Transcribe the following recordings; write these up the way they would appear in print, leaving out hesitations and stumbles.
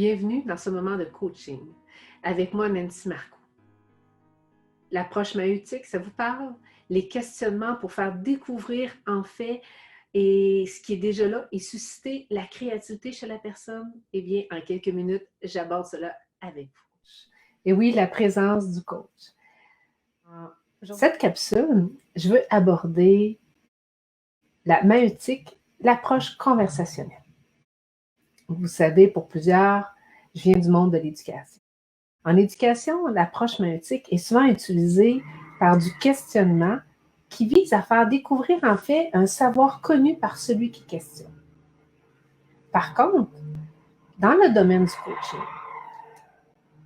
Bienvenue dans ce moment de coaching. Avec moi, Nancy Marcoux. L'approche maïeutique, ça vous parle? Les questionnements pour faire découvrir en fait et ce qui est déjà là et susciter la créativité chez la personne? Eh bien, en quelques minutes, j'aborde cela avec vous. Et oui, la présence du coach. Cette capsule, je veux aborder la maïeutique, l'approche conversationnelle. Vous savez, pour plusieurs, je viens du monde de l'éducation. En éducation, l'approche maïeutique est souvent utilisée par du questionnement qui vise à faire découvrir en fait un savoir connu par celui qui questionne. Par contre, dans le domaine du coaching,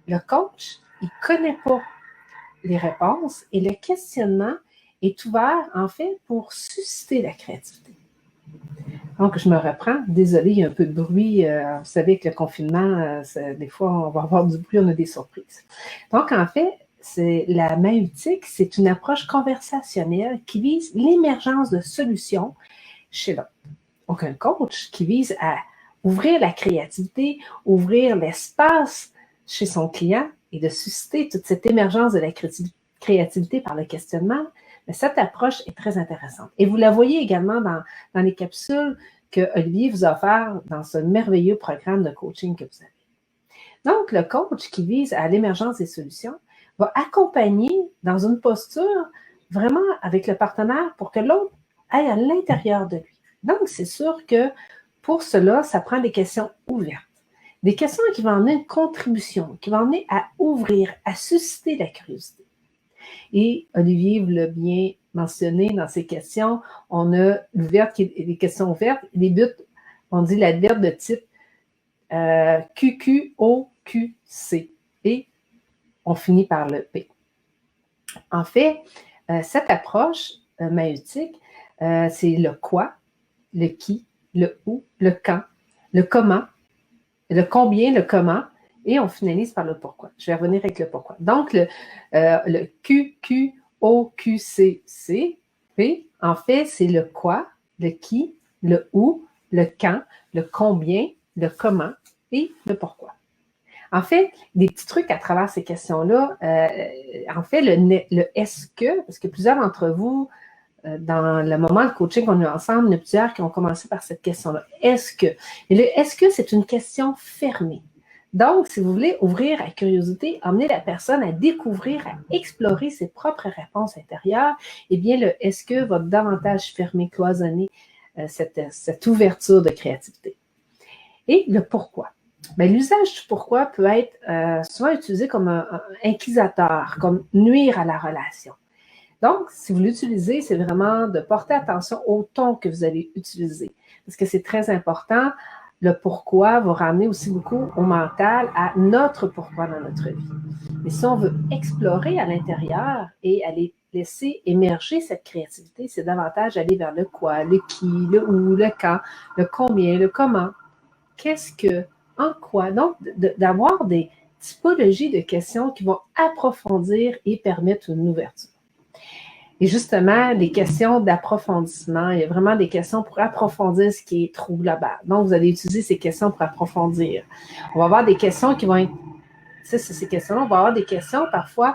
le coach, il ne connaît pas les réponses et le questionnement est ouvert en fait pour susciter la créativité. Donc, je me reprends. Désolée, il y a un peu de bruit. Vous savez, avec le confinement, des fois, on va avoir du bruit, on a des surprises. Donc, en fait, la maïeutique, c'est une approche conversationnelle qui vise l'émergence de solutions chez l'autre. Donc, un coach qui vise à ouvrir la créativité, ouvrir l'espace chez son client et de susciter toute cette émergence de la créativité par le questionnement. Mais cette approche est très intéressante. Et vous la voyez également dans les capsules que Olivier vous a offert dans ce merveilleux programme de coaching que vous avez. Donc, le coach qui vise à l'émergence des solutions va accompagner dans une posture vraiment avec le partenaire pour que l'autre aille à l'intérieur de lui. Donc, c'est sûr que pour cela, ça prend des questions ouvertes. Des questions qui vont emmener une contribution, qui vont emmener à ouvrir, à susciter la curiosité. Et Olivier vous l'a bien mentionné dans ses questions, on a les questions ouvertes, les buts, on dit l'adverbe de type QQOQC et on finit par le P. En fait, cette approche maïeutique, c'est le quoi, le qui, le où, le quand, le comment, le combien, le comment, et on finalise par le pourquoi. Je vais revenir avec le pourquoi. Donc, le QQOQCC, en fait, c'est le quoi, le qui, le où, le quand, le combien, le comment et le pourquoi. En fait, des petits trucs à travers ces questions-là, en fait, le est-ce que, parce que plusieurs d'entre vous, dans le moment de coaching qu'on a eu ensemble, il y en a plusieurs qui ont commencé par cette question-là. Est-ce que? Et le est-ce que, c'est une question fermée. Donc, si vous voulez ouvrir la curiosité, emmener la personne à découvrir, à explorer ses propres réponses intérieures, eh bien, le est-ce que va davantage fermer, cloisonner cette ouverture de créativité. Et le pourquoi. Bien, l'usage du pourquoi peut être souvent utilisé comme un inquisiteur, comme nuire à la relation. Donc, si vous l'utilisez, c'est vraiment de porter attention au ton que vous allez utiliser. Parce que c'est très important. Le pourquoi va ramener aussi beaucoup au mental, à notre pourquoi dans notre vie. Mais si on veut explorer à l'intérieur et aller laisser émerger cette créativité, c'est davantage aller vers le quoi, le qui, le où, le quand, le combien, le comment. Qu'est-ce que, en quoi? Donc, d'avoir des typologies de questions qui vont approfondir et permettre une ouverture. Et justement, les questions d'approfondissement, il y a vraiment des questions pour approfondir ce qui est trop global. Donc, vous allez utiliser ces questions pour approfondir. On va avoir des questions qui vont être, ces questions-là, on va avoir des questions parfois,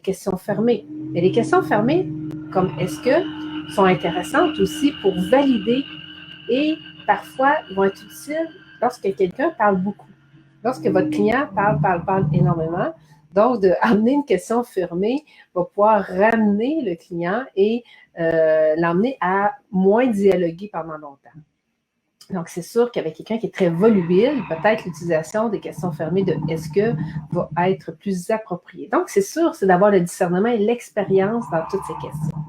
questions fermées. Et les questions fermées, comme est-ce que, sont intéressantes aussi pour valider et parfois vont être utiles lorsque quelqu'un parle beaucoup. Lorsque votre client parle énormément, donc d'amener une question fermée va pouvoir ramener le client et l'emmener à moins dialoguer pendant longtemps. Donc, c'est sûr qu'avec quelqu'un qui est très volubile, peut-être l'utilisation des questions fermées de « est-ce que » va être plus appropriée. Donc, c'est sûr, c'est d'avoir le discernement et l'expérience dans toutes ces questions.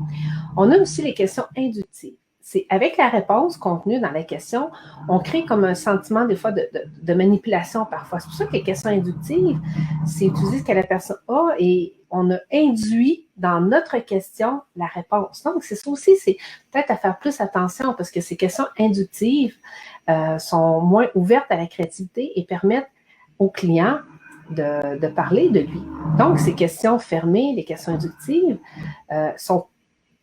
On a aussi les questions inductives. C'est avec la réponse contenue dans la question, on crée comme un sentiment des fois de manipulation parfois. C'est pour ça que les questions inductives, c'est utiliser ce que la personne a et on a induit dans notre question la réponse. Donc, c'est ça aussi, c'est peut-être à faire plus attention parce que ces questions inductives sont moins ouvertes à la créativité et permettent au client de parler de lui. Donc, ces questions fermées, les questions inductives, sont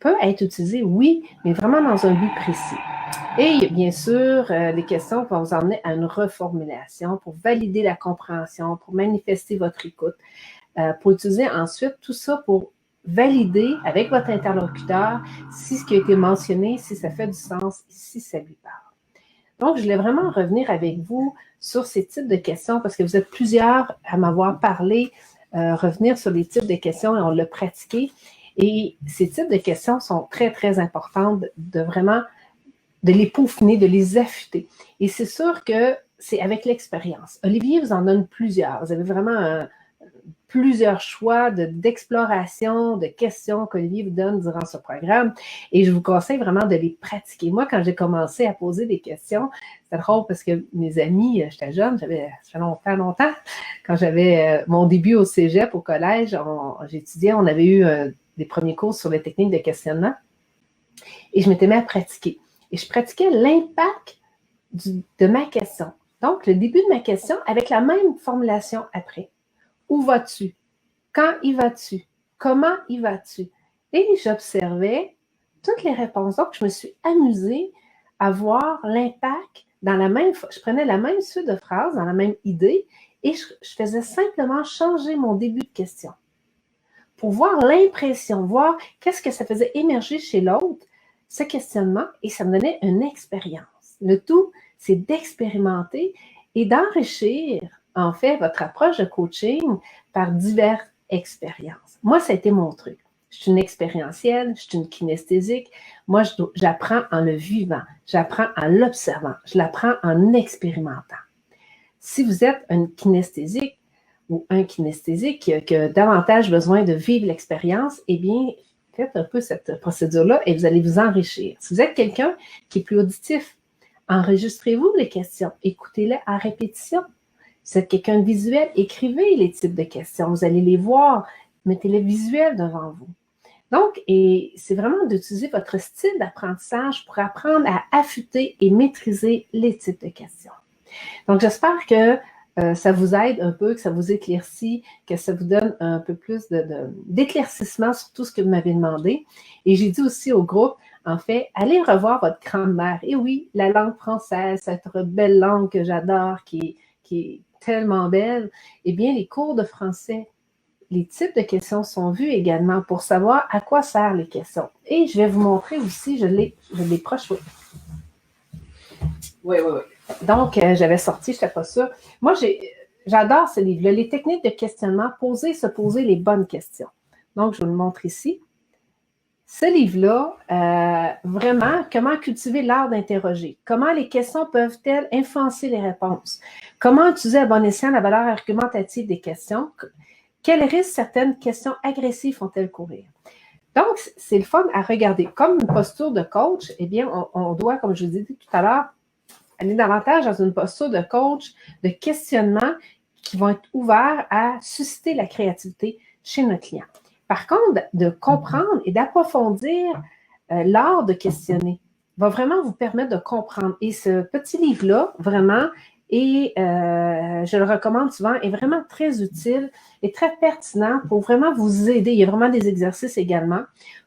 peut être utilisé, oui, mais vraiment dans un but précis. Et bien sûr, les questions vont vous emmener à une reformulation pour valider la compréhension, pour manifester votre écoute, pour utiliser ensuite tout ça pour valider avec votre interlocuteur si ce qui a été mentionné, si ça fait du sens, si ça lui parle. Donc, je voulais vraiment revenir avec vous sur ces types de questions parce que vous êtes plusieurs à m'avoir parlé, revenir sur les types de questions et on l'a pratiqué. Et ces types de questions sont très, très importantes de vraiment de les peaufiner, de les affûter. Et c'est sûr que c'est avec l'expérience. Olivier vous en donne plusieurs. Vous avez vraiment plusieurs choix d'exploration, de questions qu'Olivier vous donne durant ce programme. Et je vous conseille vraiment de les pratiquer. Moi, quand j'ai commencé à poser des questions, c'était drôle parce que mes amis, j'étais jeune, ça fait longtemps, quand j'avais mon début au cégep, au collège, j'étudiais, on avait eu des premiers cours sur les techniques de questionnement et je m'étais mis à pratiquer. Et je pratiquais l'impact de ma question. Donc, le début de ma question avec la même formulation après. Où vas-tu? Quand y vas-tu? Comment y vas-tu? Et j'observais toutes les réponses. Donc, je me suis amusée à voir l'impact dans la même... Je prenais la même suite de phrases, dans la même idée, et je faisais simplement changer mon début de question pour voir l'impression, voir qu'est-ce que ça faisait émerger chez l'autre, ce questionnement, et ça me donnait une expérience. Le tout, c'est d'expérimenter et d'enrichir, en fait, votre approche de coaching par diverses expériences. Moi, ça a été mon truc. Je suis une expérientielle, je suis une kinesthésique. Moi, j'apprends en le vivant, j'apprends en l'observant, je l'apprends en expérimentant. Si vous êtes une kinesthésique ou un kinesthésique qui a davantage besoin de vivre l'expérience, eh bien, faites un peu cette procédure-là et vous allez vous enrichir. Si vous êtes quelqu'un qui est plus auditif, enregistrez-vous les questions, écoutez-les à répétition. Si vous êtes quelqu'un de visuel, écrivez les types de questions, vous allez les voir, mettez-les visuels devant vous. Donc, c'est vraiment d'utiliser votre style d'apprentissage pour apprendre à affûter et maîtriser les types de questions. Donc, j'espère que ça vous aide un peu, que ça vous éclaircit, que ça vous donne un peu plus d'éclaircissement sur tout ce que vous m'avez demandé. Et j'ai dit aussi au groupe, en fait, allez revoir votre grammaire. Et oui, la langue française, cette belle langue que j'adore, qui est tellement belle, eh bien, les cours de français, les types de questions sont vus également pour savoir à quoi servent les questions. Et je vais vous montrer aussi, je l'ai proche. Oui. Donc, j'avais sorti, je n'étais pas sûre. Moi, j'adore ce livre-là, les techniques de questionnement, se poser les bonnes questions. Donc, je vous le montre ici. Ce livre-là, vraiment, comment cultiver l'art d'interroger? Comment les questions peuvent-elles influencer les réponses? Comment utiliser à bon escient la valeur argumentative des questions? Quels risques certaines questions agressives font-elles courir? Donc, c'est le fun à regarder. Comme une posture de coach, eh bien, on doit, comme je vous ai dit tout à l'heure, aller davantage dans une posture de coach, de questionnement qui vont être ouverts à susciter la créativité chez notre client. Par contre, de comprendre et d'approfondir l'art de questionner va vraiment vous permettre de comprendre. Et ce petit livre-là, vraiment, et je le recommande souvent, est vraiment très utile et très pertinent pour vraiment vous aider. Il y a vraiment des exercices également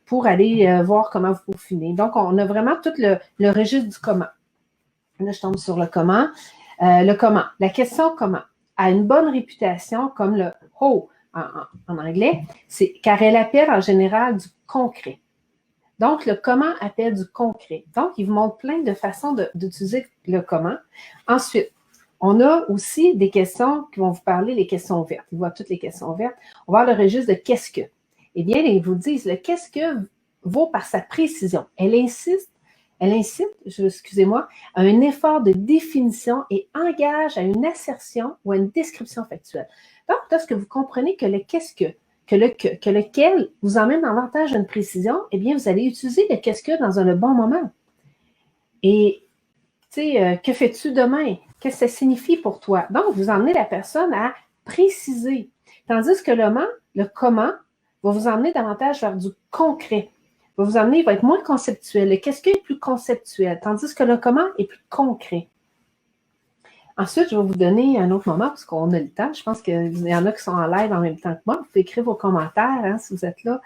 pour aller voir comment vous peaufinez. Donc, on a vraiment tout le registre du comment. Là, je tombe sur le comment. Le comment. La question comment a une bonne réputation comme le how en anglais, c'est car elle appelle en général du concret. Donc, le comment appelle du concret. Donc, il vous montre plein de façons d'utiliser le comment. Ensuite, on a aussi des questions qui vont vous parler, les questions ouvertes. Il voit toutes les questions ouvertes. On va voir le registre de qu'est-ce que. Eh bien, ils vous disent le qu'est-ce que vaut par sa précision. Elle incite, excusez-moi, à un effort de définition et engage à une assertion ou à une description factuelle. Donc, lorsque vous comprenez que le qu'est-ce que lequel vous emmène davantage à une précision, eh bien, vous allez utiliser le qu'est-ce que dans le bon moment. Et, tu sais, que fais-tu demain? Qu'est-ce que ça signifie pour toi? Donc, vous emmenez la personne à préciser. Tandis que le comment, va vous emmener davantage vers du concret. Va vous emmener, il va être moins conceptuel. Le qu'est-ce que est plus conceptuel, tandis que le comment est plus concret. Ensuite, je vais vous donner un autre moment parce qu'on a le temps. Je pense qu'il y en a qui sont en live en même temps que moi. Vous pouvez écrire vos commentaires hein, si vous êtes là.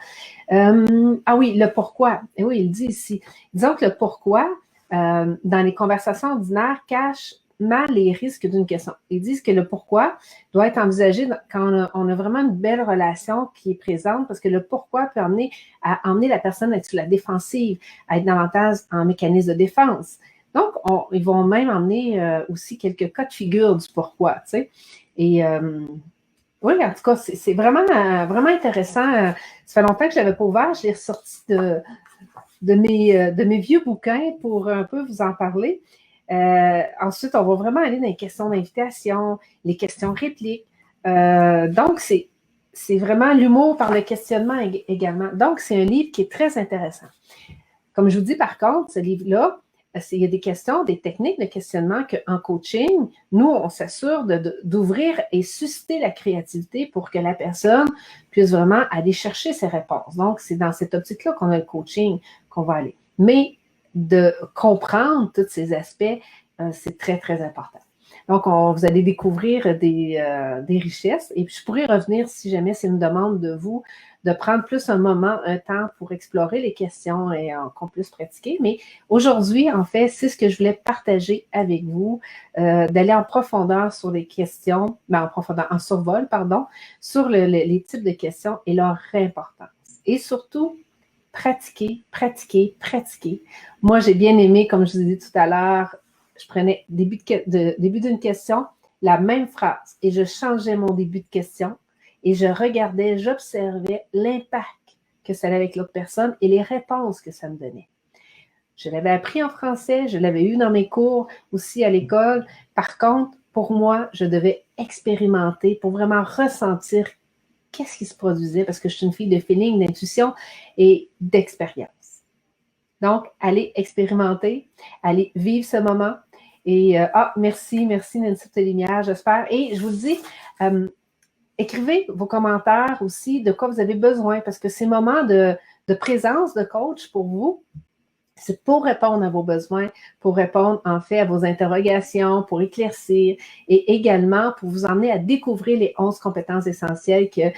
Ah oui, le pourquoi. Et oui, il dit ici. Disons que le pourquoi, dans les conversations ordinaires, cache mal les risques d'une question. Ils disent que le pourquoi doit être envisagé quand on a vraiment une belle relation qui est présente parce que le pourquoi peut emmener la personne à être sur la défensive, à être davantage en mécanisme de défense. Donc, ils vont même emmener aussi quelques cas de figure du pourquoi, tu sais. Et oui, en tout cas, c'est vraiment intéressant. Ça fait longtemps que je ne l'avais pas ouvert. Je l'ai ressorti de mes vieux bouquins pour un peu vous en parler. Ensuite, on va vraiment aller dans les questions d'invitation, les questions répliques. Donc, c'est vraiment l'humour par le questionnement également. Donc, c'est un livre qui est très intéressant. Comme je vous dis, par contre, ce livre-là, il y a des questions, des techniques de questionnement qu'en coaching, nous, on s'assure d'ouvrir et susciter la créativité pour que la personne puisse vraiment aller chercher ses réponses. Donc, c'est dans cette optique-là qu'on a le coaching qu'on va aller. Mais de comprendre tous ces aspects, c'est très, très important. Donc, vous allez découvrir des richesses et puis je pourrais revenir si jamais c'est une demande de vous de prendre plus un moment, un temps pour explorer les questions et qu'on puisse pratiquer. Mais aujourd'hui, en fait, c'est ce que je voulais partager avec vous, d'aller en profondeur sur les questions, en survol, pardon, sur les types de questions et leur importance. Et surtout, pratiquer, pratiquer, pratiquer. Moi, j'ai bien aimé, comme je vous ai dit tout à l'heure, je prenais début d'une question, la même phrase, et je changeais mon début de question, et je regardais, j'observais l'impact que ça avait avec l'autre personne et les réponses que ça me donnait. Je l'avais appris en français, je l'avais eu dans mes cours aussi à l'école. Par contre, pour moi, je devais expérimenter pour vraiment ressentir qu'est-ce qui se produisait parce que je suis une fille de feeling, d'intuition et d'expérience. Donc, allez expérimenter, allez vivre ce moment. Et merci Nancy Télémière, j'espère. Et je vous dis, écrivez vos commentaires aussi de quoi vous avez besoin parce que ces moments de présence de coach pour vous, c'est pour répondre à vos besoins, pour répondre en fait à vos interrogations, pour éclaircir et également pour vous emmener à découvrir les 11 compétences essentielles que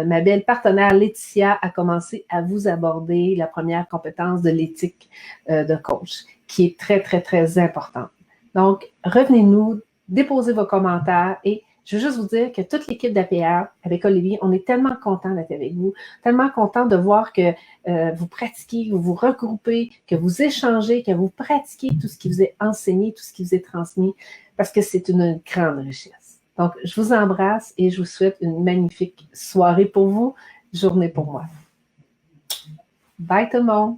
ma belle partenaire Laetitia a commencé à vous aborder, la première compétence de l'éthique de coach, qui est très, très, très importante. Donc, revenez-nous, déposez vos commentaires et je veux juste vous dire que toute l'équipe d'APR, avec Olivier, on est tellement content d'être avec vous, tellement content de voir que vous pratiquez, vous vous regroupez, que vous échangez, que vous pratiquez tout ce qui vous est enseigné, tout ce qui vous est transmis, parce que c'est une grande richesse. Donc, je vous embrasse et je vous souhaite une magnifique soirée pour vous, journée pour moi. Bye tout le monde!